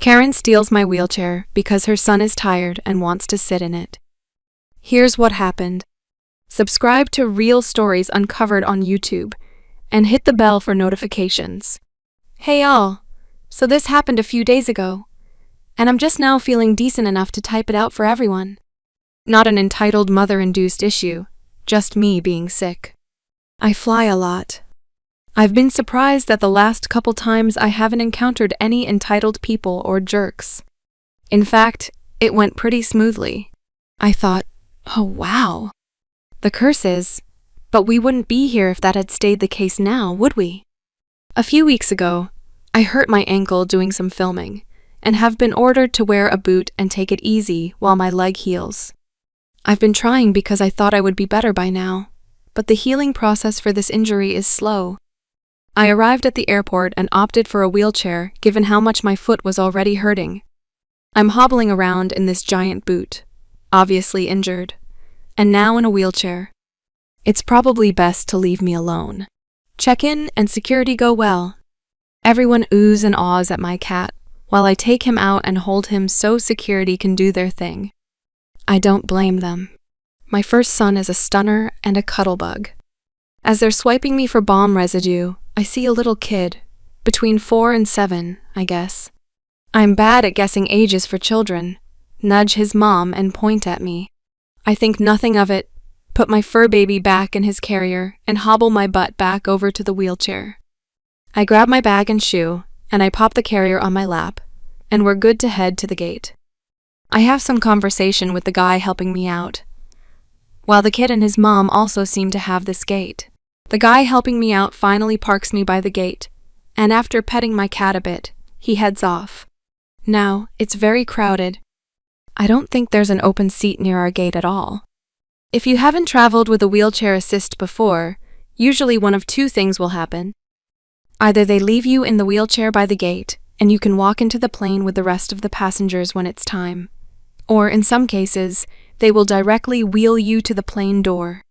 Karen steals my wheelchair because her son is tired and wants to sit in it. Here's what happened. Subscribe to Real Stories Uncovered on YouTube and hit the bell for notifications. Hey y'all, so this happened a few days ago, and I'm just now feeling decent enough to type it out for everyone. Not an entitled mother-induced issue, just me being sick. I fly a lot. I've been surprised that the last couple times I haven't encountered any entitled people or jerks. In fact, it went pretty smoothly. I thought, oh wow. The curse is, but we wouldn't be here if that had stayed the case now, would we? A few weeks ago, I hurt my ankle doing some filming, and have been ordered to wear a boot and take it easy while my leg heals. I've been trying because I thought I would be better by now, but the healing process for this injury is slow. I arrived at the airport and opted for a wheelchair given how much my foot was already hurting. I'm hobbling around in this giant boot, obviously injured, and now in a wheelchair. It's probably best to leave me alone. Check-in and security go well. Everyone oohs and ahs at my cat, while I take him out and hold him so security can do their thing. I don't blame them. My first son is a stunner and a cuddlebug. As they're swiping me for bomb residue, I see a little kid, between 4 and 7, I guess. I'm bad at guessing ages for children, nudge his mom and point at me. I think nothing of it, put my fur baby back in his carrier and hobble my butt back over to the wheelchair. I grab my bag and shoe, and I pop the carrier on my lap, and we're good to head to the gate. I have some conversation with the guy helping me out, while the kid and his mom also seem to have this gate. The guy helping me out finally parks me by the gate, and after petting my cat a bit, he heads off. Now, it's very crowded. I don't think there's an open seat near our gate at all. If you haven't traveled with a wheelchair assist before, usually one of two things will happen. Either they leave you in the wheelchair by the gate, and you can walk into the plane with the rest of the passengers when it's time. Or, in some cases, they will directly wheel you to the plane door.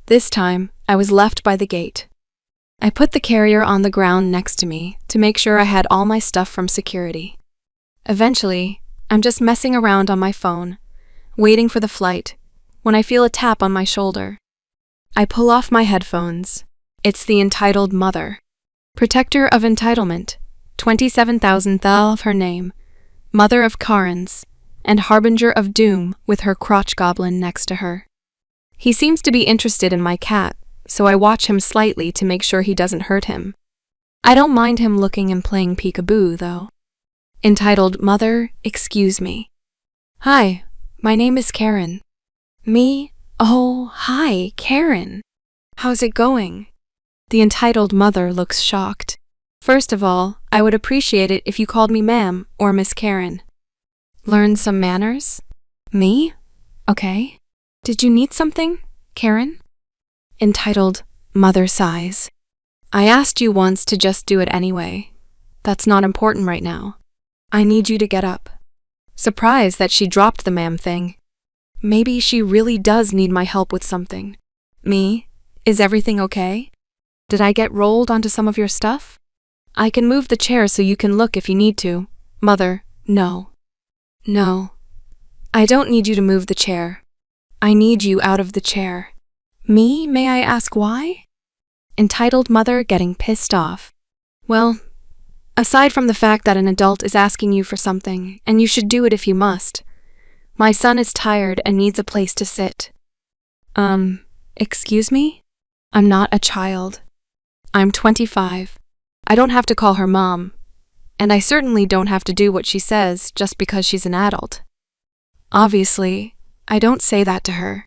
This time, I was left by the gate. I put the carrier on the ground next to me to make sure I had all my stuff from security. Eventually, I'm just messing around on my phone, waiting for the flight, when I feel a tap on my shoulder. I pull off my headphones. It's the entitled mother. Protector of entitlement, 27,000th of her name, mother of Karens, and harbinger of doom with her crotch goblin next to her. He seems to be interested in my cat, so I watch him slightly to make sure he doesn't hurt him. I don't mind him looking and playing peekaboo, though. Entitled mother, excuse me. Hi, my name is Karen. Me? Oh, hi, Karen. How's it going? The entitled mother looks shocked. First of all, I would appreciate it if you called me ma'am or Miss Karen. Learn some manners? Me? Okay. Did you need something, Karen? Entitled mother sighs. I asked you once to just do it anyway. That's not important right now. I need you to get up. Surprised that she dropped the ma'am thing. Maybe she really does need my help with something. Me? Is everything okay? Did I get rolled onto some of your stuff? I can move the chair so you can look if you need to. Mother, no. No. I don't need you to move the chair. I need you out of the chair. Me? May I ask why? Entitled mother getting pissed off. Well, aside from the fact that an adult is asking you for something, and you should do it if you must, my son is tired and needs a place to sit. Excuse me? I'm not a child. I'm 25. I don't have to call her mom, and I certainly don't have to do what she says just because she's an adult. Obviously, I don't say that to her.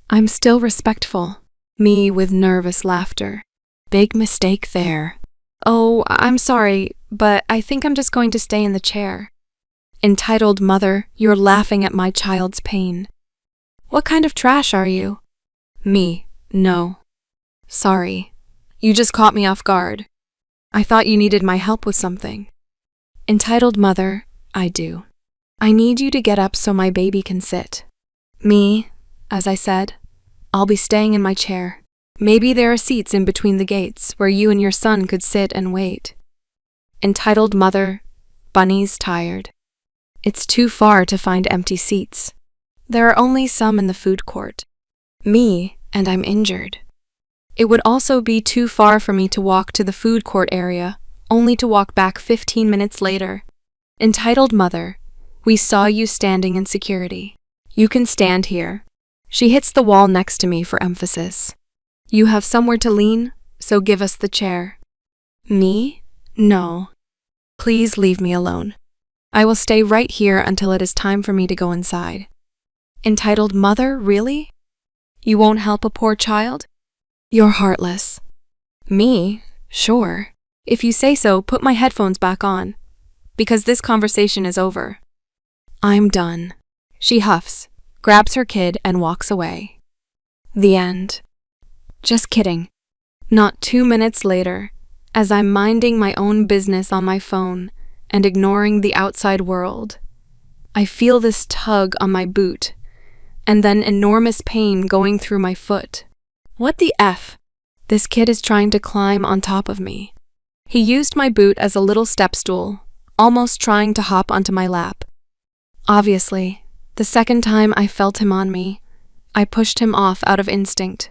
I'm still respectful. Me with nervous laughter. Big mistake there. Oh, I'm sorry, but I think I'm just going to stay in the chair. Entitled mother, you're laughing at my child's pain. What kind of trash are you? Me, no. Sorry. You just caught me off guard. I thought you needed my help with something. Entitled mother, I do. I need you to get up so my baby can sit. Me, as I said, I'll be staying in my chair. Maybe there are seats in between the gates where you and your son could sit and wait. Entitled mother, Bunny's tired. It's too far to find empty seats. There are only some in the food court. Me, and I'm injured. It would also be too far for me to walk to the food court area, only to walk back 15 minutes later. Entitled Mother, we saw you standing in security. You can stand here. She hits the wall next to me for emphasis. You have somewhere to lean, so give us the chair. Me? No. Please leave me alone. I will stay right here until it is time for me to go inside. Entitled Mother, really? You won't help a poor child? You're heartless. Me? Sure. If you say so, put my headphones back on. Because this conversation is over. I'm done. She huffs, grabs her kid, and walks away. The end. Just kidding. Not 2 minutes later, as I'm minding my own business on my phone and ignoring the outside world, I feel this tug on my boot, and then enormous pain going through my foot. What the F? This kid is trying to climb on top of me. He used my boot as a little step stool, almost trying to hop onto my lap. Obviously, the second time I felt him on me, I pushed him off out of instinct.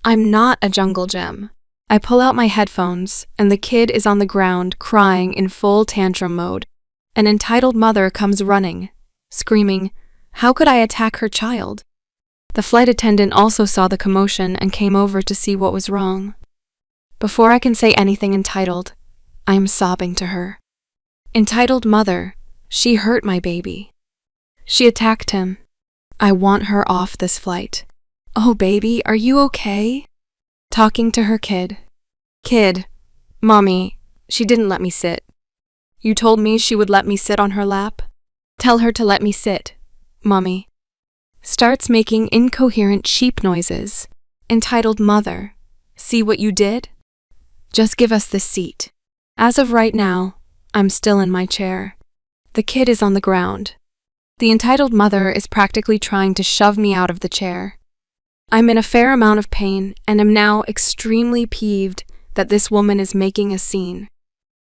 I'm not a jungle gem. I pull out my headphones, and the kid is on the ground crying in full tantrum mode. An entitled mother comes running, screaming, "How could I attack her child?" The flight attendant also saw the commotion and came over to see what was wrong. Before I can say anything entitled, I am sobbing to her. Entitled Mother, she hurt my baby. She attacked him. I want her off this flight. Oh baby, are you okay? Talking to her kid. Kid, Mommy, she didn't let me sit. You told me she would let me sit on her lap? Tell her to let me sit, Mommy. Starts making incoherent sheep noises. Entitled Mother, see what you did? Just give us this seat. As of right now, I'm still in my chair. The kid is on the ground. The entitled mother is practically trying to shove me out of the chair. I'm in a fair amount of pain and am now extremely peeved that this woman is making a scene.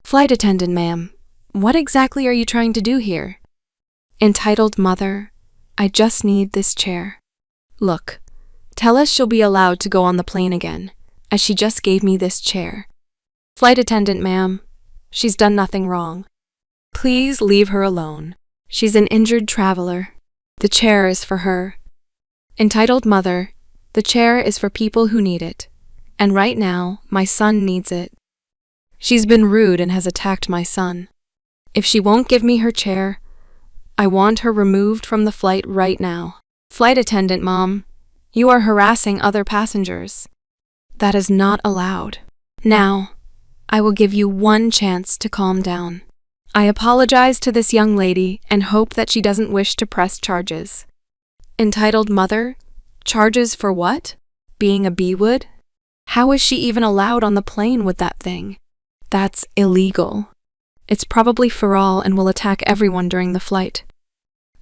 Flight attendant, ma'am, what exactly are you trying to do here? Entitled Mother, I just need this chair. Look, tell us she'll be allowed to go on the plane again, as she just gave me this chair. Flight attendant, ma'am, she's done nothing wrong. Please leave her alone. She's an injured traveler. The chair is for her. Entitled Mother, the chair is for people who need it, and right now, my son needs it. She's been rude and has attacked my son. If she won't give me her chair, I want her removed from the flight right now. Flight attendant, Mom, you are harassing other passengers. That is not allowed. Now, I will give you one chance to calm down. I apologize to this young lady and hope that she doesn't wish to press charges. Entitled Mother, charges for what? Being a B-Wood? How is she even allowed on the plane with that thing? That's illegal. It's probably feral and will attack everyone during the flight.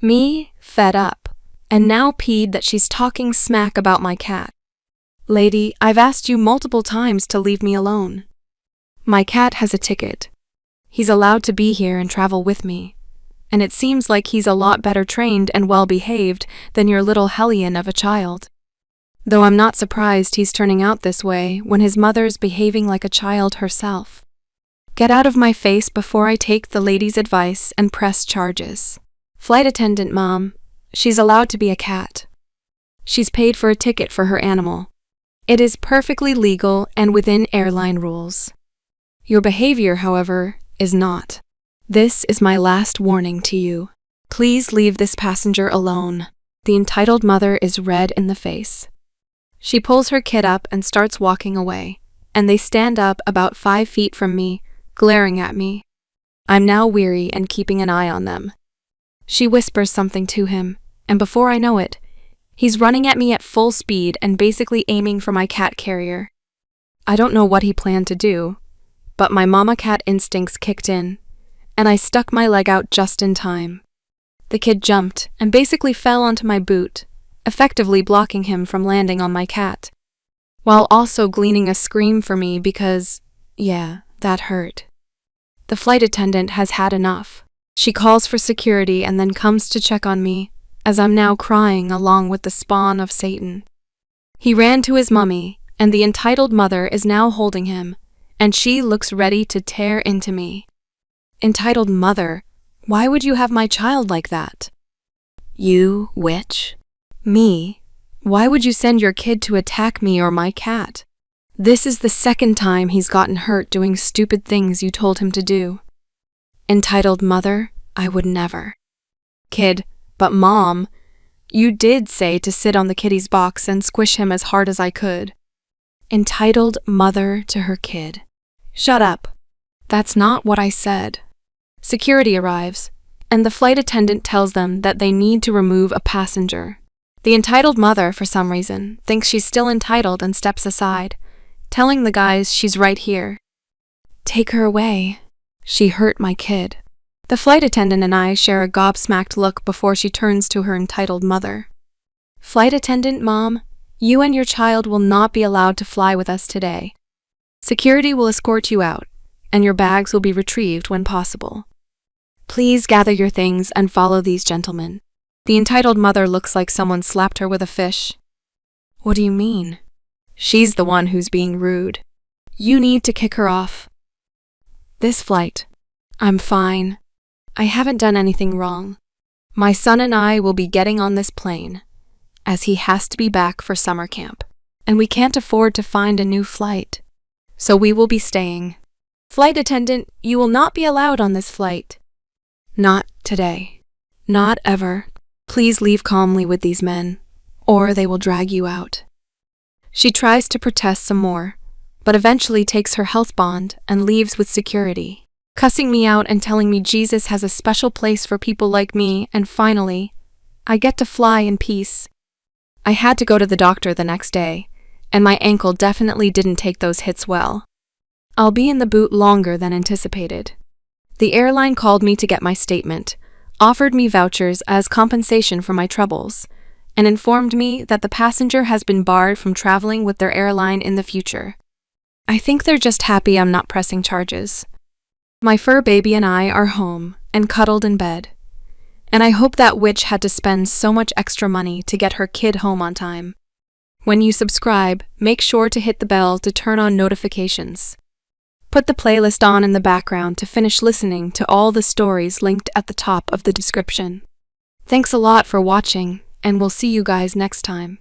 Me, fed up, and now peed that she's talking smack about my cat. Lady, I've asked you multiple times to leave me alone. My cat has a ticket. He's allowed to be here and travel with me, and it seems like he's a lot better trained and well-behaved than your little hellion of a child. Though I'm not surprised he's turning out this way when his mother's behaving like a child herself. Get out of my face before I take the lady's advice and press charges. Flight attendant, Mom, she's allowed to be a cat. She's paid for a ticket for her animal. It is perfectly legal and within airline rules. Your behavior, however, is not. This is my last warning to you. Please leave this passenger alone. The entitled mother is red in the face. She pulls her kid up and starts walking away, and they stand up about 5 feet from me, glaring at me. I'm now weary and keeping an eye on them. She whispers something to him, and before I know it, he's running at me at full speed and basically aiming for my cat carrier. I don't know what he planned to do, but my mama cat instincts kicked in, and I stuck my leg out just in time. The kid jumped and basically fell onto my boot, effectively blocking him from landing on my cat, while also gleaning a scream for me because, yeah, that hurt. The flight attendant has had enough. She calls for security and then comes to check on me, as I'm now crying along with the spawn of Satan. He ran to his mummy, and the entitled mother is now holding him, and she looks ready to tear into me. Entitled mother, why would you have my child like that? You, witch. Me. Why would you send your kid to attack me or my cat? This is the second time he's gotten hurt doing stupid things you told him to do. Entitled mother, I would never. Kid, but mom, you did say to sit on the kitty's box and squish him as hard as I could. Entitled mother to her kid. Shut up. That's not what I said. Security arrives, and the flight attendant tells them that they need to remove a passenger. The entitled mother, for some reason, thinks she's still entitled and steps aside, telling the guys she's right here. Take her away. She hurt my kid. The flight attendant and I share a gobsmacked look before she turns to her entitled mother. Flight attendant, mom, you and your child will not be allowed to fly with us today. Security will escort you out, and your bags will be retrieved when possible. Please gather your things and follow these gentlemen. The entitled mother looks like someone slapped her with a fish. What do you mean? She's the one who's being rude. You need to kick her off. This flight. I'm fine. I haven't done anything wrong. My son and I will be getting on this plane, as he has to be back for summer camp, and we can't afford to find a new flight. So we will be staying. Flight attendant, you will not be allowed on this flight. Not today. Not ever. Please leave calmly with these men, or they will drag you out. She tries to protest some more, but eventually takes her health bond and leaves with security, cussing me out and telling me Jesus has a special place for people like me, and finally, I get to fly in peace. I had to go to the doctor the next day, and my ankle definitely didn't take those hits well. I'll be in the boot longer than anticipated. The airline called me to get my statement, offered me vouchers as compensation for my troubles, and informed me that the passenger has been barred from traveling with their airline in the future. I think they're just happy I'm not pressing charges. My fur baby and I are home and cuddled in bed, and I hope that witch had to spend so much extra money to get her kid home on time. When you subscribe, make sure to hit the bell to turn on notifications. Put the playlist on in the background to finish listening to all the stories linked at the top of the description. Thanks a lot for watching, and we'll see you guys next time.